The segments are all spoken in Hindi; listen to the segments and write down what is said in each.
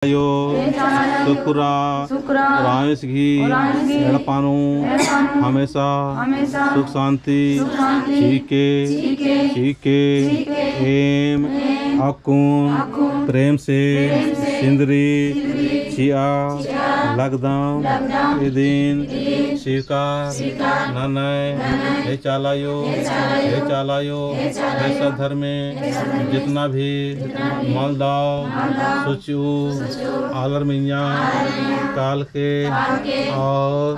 यो शुक्रा राइस घी एड़पानु हमेशा सुख शांति चीके एम अकुन प्रेम से सिंदरी चिया लगदाम दिन स्वीकार ननय हे चालायो ऐसा धर्म में जितना भी मालदाव सुचू आलर मिया काल के और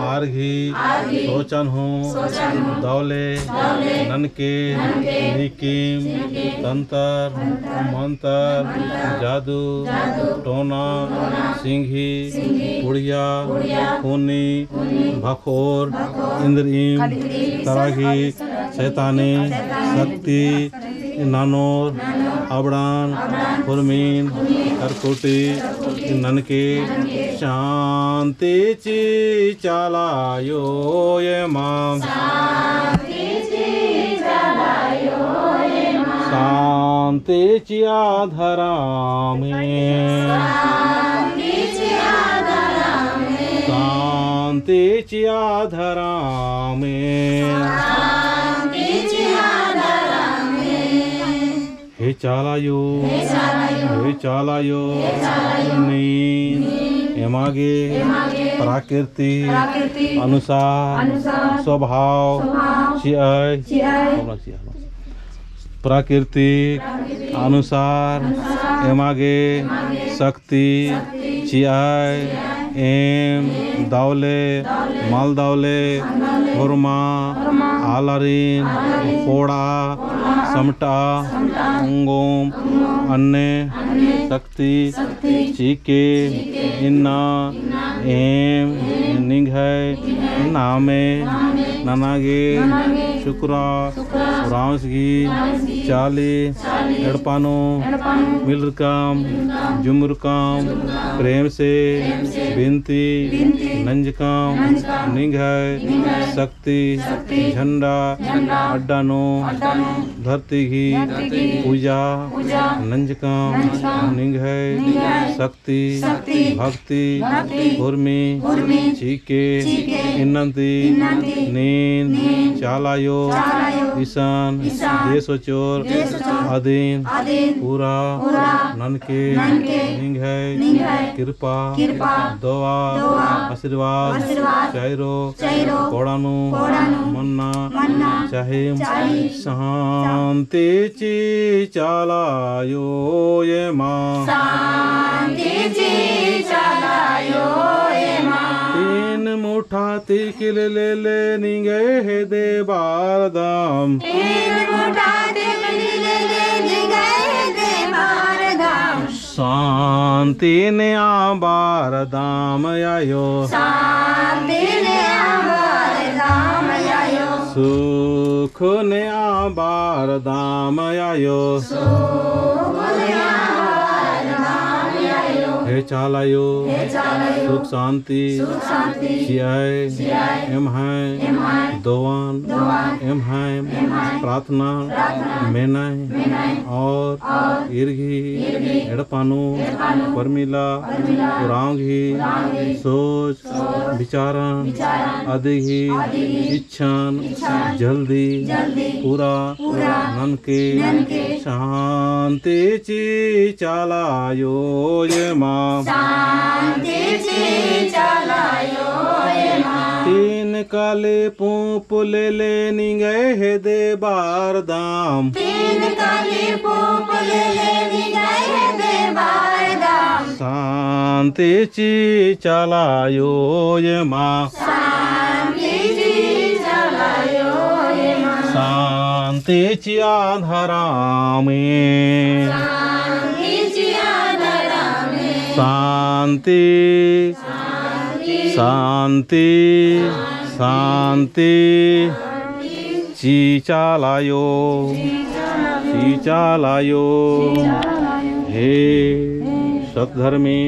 आरघी सोचन हूँ दौले ननके निकिम तंतर मंतर जादू टोना सिंघी पुड़िया खूनी भखोर इंद्रीम तरागी शैतानी शक्ति नानोर अबड़ान खुरमीन करकोटी ननके शांति ची चालायो ये माम शांति ची आधरा में शांति ची आधरा में हे चालायो एमागे प्रकृति अनुसार स्वभाव प्राकृतिक अनुसार एमागे शक्ति चियाय एम दौले माल दौले हुरमा आलारीन फोड़ा समटा अंगोम अन्य शक्ति चीके इन्ना एम निंघय नामे ननागे शुक्रा रांस घी चाली एड़पानो मिलरकाम जुमरकाम प्रेम से बिनती नंजकाम निंघय शक्ति झंडा अड्डानो धरती घी पूजा नंजकाम निंघय शक्ति भक्ति उर्मी चीके इन्नंती नीन चालायो ईशान देशोचोर अधीन पूरा ननके निंघय कृपा दोआ आशीर्वाद चाइरो कोड़ानु मन्ना चाहिम शांति ची चालायो ये माँ तीन मुठा तिकिल ले निंगे हे दे बारदाम शांति ने बारदाम आयो सुख ने बारदाम आयो हे चालायो सुख शांति चियाय एम है दोवान एम है प्रार्थना मेनाय और इर्घी एड़पानु परमिला पुरांघी सोच विचारण अधिघी इच्छन जल्दी पूरा ननके शांति ची चालायो ये माँ तीन काले पूप ले निंगे हे दे बारदाम शांति ची चालायो ये माँ शांति ची आधरा में शांति शांति शांति चीचालायो हे सतधर्मी